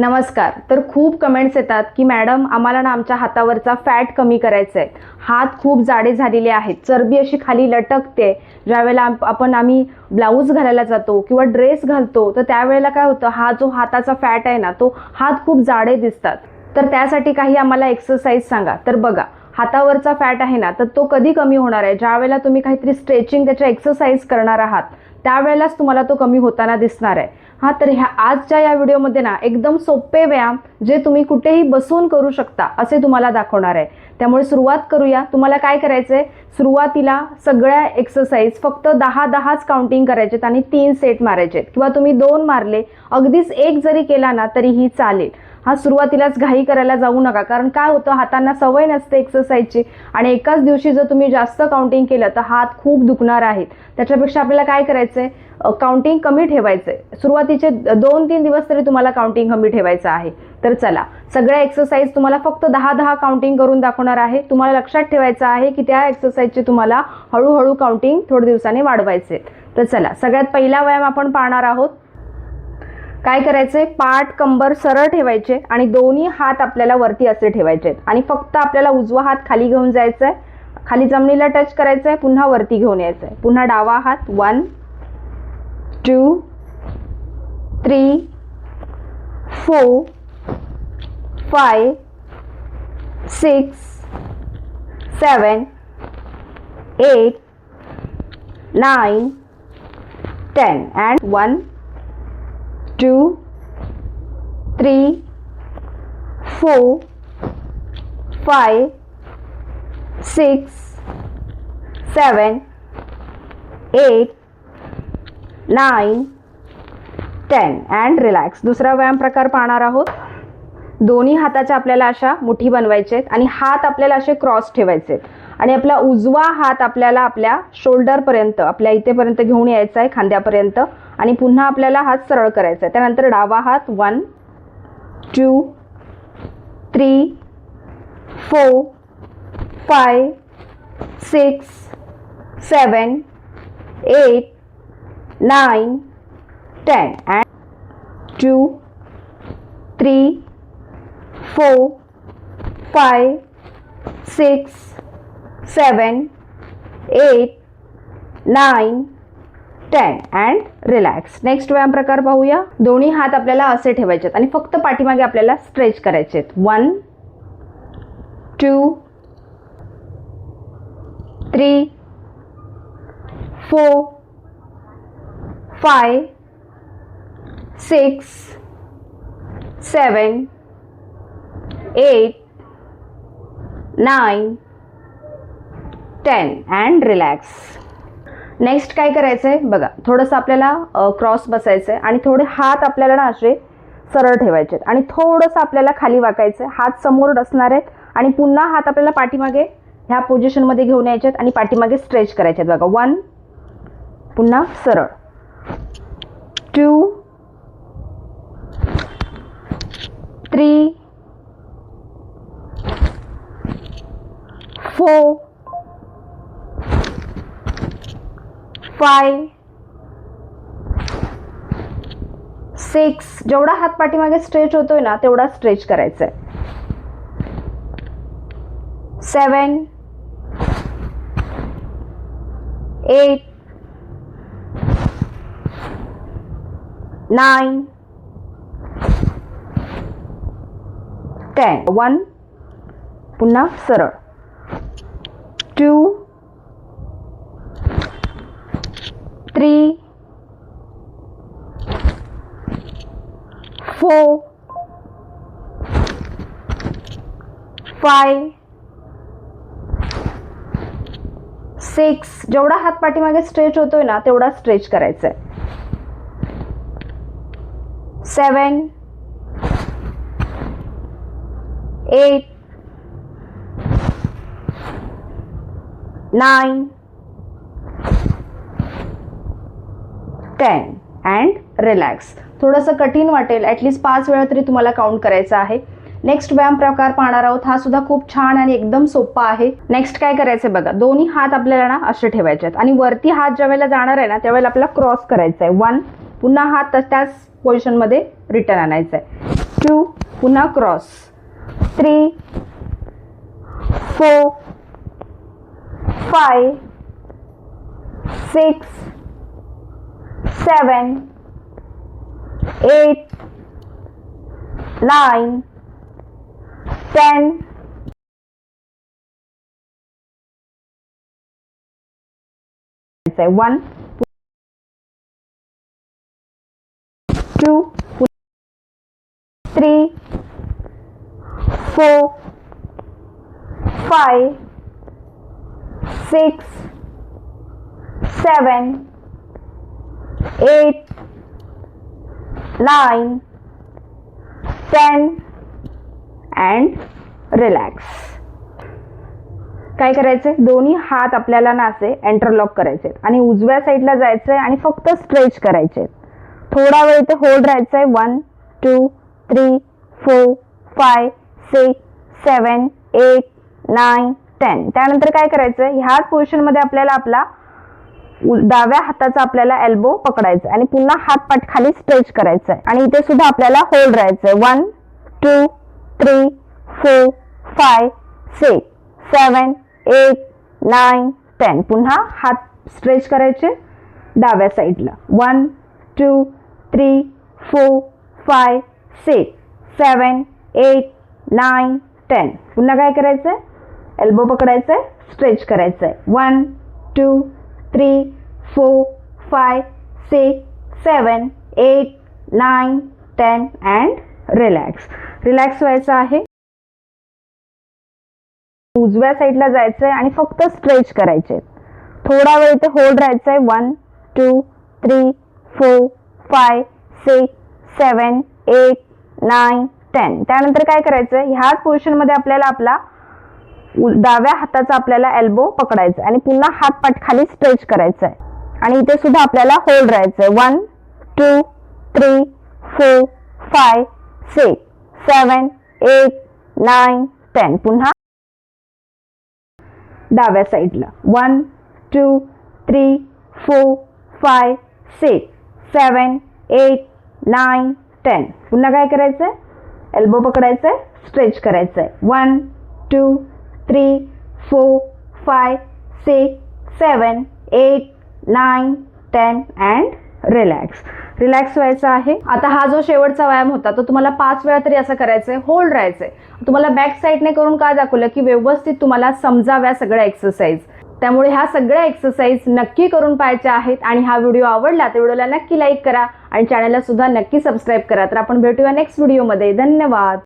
नमस्कार. तर खूप कमेंट्स येतात की मॅडम आम्हाला ना आमच्या हातावरचा फॅट कमी करायचा आहे, हात खूप जाडे झालेले आहेत, चरबी अशी खाली लटकते, ज्यावेळेला आम्ही ब्लाऊज घालायला जातो किंवा ड्रेस घालतो तर त्यावेळेला काय होतं, हा जो हाताचा फॅट आहे ना तो हात खूप जाडे दिसतात. तर त्यासाठी काही आम्हाला एक्सरसाइज सांगा. तर बघा, हातावरचा फॅट आहे ना तर तो कधी कमी होणार आहे, ज्यावेळेला तुम्ही काहीतरी स्ट्रेचिंग त्याच्या एक्सरसाइज करणार आहात त्यावेळेलाच तुम्हाला तो कमी होताना दिसणार आहे. तर आजच्या या व्हिडिओमध्ये ना एकदम सोपे व्यायाम जे तुम्ही कुठेही बसून करू शकता असे तुम्हाला दाखवणार आहे. त्यामुळे सुरुवात करूया. तुम्हाला काय करायचंय, सुरुवातीला सगळ्या एक्सरसाइज फक्त 10-10च काउंटिंग करायचे आणि 3 सेट मारायचे किंवा तुम्ही 2 मारले, अगदीच 1 जरी केला ना तरीही चालेल. सुरुवातीलाच घाई करायला जाऊ नका, कारण काय होतं, हातांना सवय नसते एक्सरसाइजची आणि एकाच दिवशी जर तुम्ही जास्त काउंटिंग केलं तर हात खूप दुखणार आहेत. त्याच्यापेक्षा आपल्याला काय करायचंय, काउंटिंग कमी ठेवायचंय. सुरुवातीचे 2-3 दिवस तरी तुम्हाला काउंटिंग कमी ठेवायचं आहे. तर चला, सगळ्या एक्सरसाइज तुम्हाला फक्त 10-10 काउंटिंग करून दाखवणार आहे. तुम्हाला लक्षात ठेवायचं आहे की त्या एक्सरसाइजचे तुम्हाला हळूहळू काउंटिंग थोड्या दिवसांनी वाढवायचे. तर चला, सगळ्यात पहिला व्यायाम आपण पाहणार आहोत. काय करायचंय, पाठ कंबर सरळ ठेवायचे आणि दोन्ही हात आपल्याला वरती असे ठेवायचे आणि फक्त आपल्याला उजवा हात खाली घेऊन जायचंय, खाली जमिनीला टच करायचंय, पुन्हा वरती घेऊन यायचंय. पुन्हा डावा हात 1 2 3 4 5 6 7 8 9 10 and 1 2 3 4 5 6 7 8 9 10 and रिलॅक्स. दुसरा व्यायाम प्रकार पाहणार आहोत. दोन्ही हाताच्या आपल्याला अशा मुठी बनवायचे आहेत आणि हात आपल्याला असे क्रॉस ठेवायचे आणि आपला उजवा हात आपल्याला आपल्या शोल्डर पर्यंत, आपल्या इथेपर्यंत घेऊन यायचा आहे, खांद्यापर्यंत, आणि पुन्हा आपल्याला हात सरळ करायचा आहे. त्यानंतर डावा हात 1 2 3 4 5 6 7 8 9 10 and 2 3 4 5 6 7 8 9 10 and रिलॅक्स. नेक्स्ट व्यायाम प्रकार पाहूया. दोन्ही हात आपल्याला असे ठेवायचे आणि फक्त पाठीमागे आपल्याला स्ट्रेच करायचे आहेत. 1 2 3 4 5 6 7 8 9 10 and रिलॅक्स. नेक्स्ट काय करायचंय बघा, थोडंसं आपल्याला क्रॉस बसायचंय आणि थोडे हात आपल्याला ना असे सरळ ठेवायचे आणि थोडंसं आपल्याला खाली वाकायचंय. हात समोर असणार आहेत आणि पुन्हा हात आपल्याला पाठीमागे ह्या पोझिशनमध्ये घेऊन यायचे आहेत आणि पाठीमागे स्ट्रेच करायचे आहेत. बघा, 1 पुन्हा सरळ, 2 3 4 5 6, जेवढा हात पाठीमागे स्ट्रेच होतोय ना तेवढा स्ट्रेच करायचा आहे. 7 8 9 10. 1 पुन्हा सरळ, 2 3 4 5 6, जेवढा हात पाठीमागे स्ट्रेच होतोय ना तेवढा स्ट्रेच करायचा आहे. 7 8 9 10 and रिलॅक्स. थोडंसं कठीण वाटेल, ॲटलिस्ट 5 वेळा तरी तुम्हाला काउंट करायचं आहे. नेक्स्ट व्यायाम प्रकार पाहणार आहोत. हा सुद्धा खूप छान आणि एकदम सोपा आहे. नेक्स्ट काय करायचं बघा, दोन्ही हात आपल्याला ना असे ठेवायचे आहेत आणि वरती हात ज्या वेळेला जाणार आहे ना त्यावेळेला आपल्याला क्रॉस करायचा आहे. 1 पुन्हा हात त्याच पोझिशनमध्ये रिटर्न आणायचा आहे. 2 पुन्हा क्रॉस, 3 4 5 6 7 8 9 10 1 2 3 4 5 6 7 8 9 10 and relax. काय करायचंय, दोन्ही हात आपल्याला ना असे एंटरलॉक करायचे आणि उजव्या साईडला जायचंय आणि फक्त स्ट्रेच करायचे. थोडा वेळ इथे होल्ड राहायचंय. 1 2 3 4 5 6 7 8 9 10. त्यानंतर काय करायचंय, ह्याच पोझिशन मध्ये आपल्याला आपला डाव्या हाताचा आपल्याला एल्बो पकडायचा आणि पुन्हा हात पाठ खाली स्ट्रेच करायचा आहे आणि इथे सुद्धा आपल्याला होल्ड राहायचंय. 1 2 3 4 5 6 7 8 9 10. पुन्हा हात स्ट्रेच करायचे डाव्या साईडला. 1 2 3 4 5 6 7 8 9 10. पुन्हा काय करायचंय, एल्बो पकडायचंय, स्ट्रेच करायचंय. 1 2 3 4 5 6 7 8 9 10 and रिलॅक्स. रिलॅक्स व्हायचं आहे. उजव्या साईडला जायचंय आणि फक्त स्ट्रेच करायचे. थोडा वेळ इथे होल्ड राहायचंय. 1 2 3 4 5 6 7 8 9 10. त्यानंतर काय करायचंय, ह्याच पोझिशन मध्ये आपल्याला आपला डाव्या हाताचा आपल्याला एल्बो पकडायचा आणि पुन्हा हात पाठ खाली स्ट्रेच करायचा आहे आणि इथे सुद्धा आपल्याला होल्ड राहायचंय. 1 2 3 4 5 6 7 8 9 10. पुन्हा डाव्या साईडला. 1 2 3 4 5 6 7 8 9 10. पुन्हा काय करायचंय, एल्बो पकडायचंय, स्ट्रेच करायचंय. 1 2 3 4 5 6 7 8 9 10 and रिलॅक्स. रिलॅक्स व्हायचं आहे. आता हा जो शेवटचा व्यायाम होता तो तुम्हाला 5 वेळा तरी असं करायचंय, होल्ड राहायचंय. तुम्हाला बॅक साईडने करून काय दाखवलं की व्यवस्थित तुम्हाला समजाव्या सगळ्या एक्सरसाइज. त्यामुळे ह्या सगळ्या एक्सरसाइज नक्की करून पाहायच्या आहेत आणि हा व्हिडिओ आवडला तर व्हिडिओला नक्की लाईक करा आणि चॅनलला सुद्धा नक्की सबस्क्राईब करा. तर आपण भेटूया नेक्स्ट व्हिडिओमध्ये. धन्यवाद.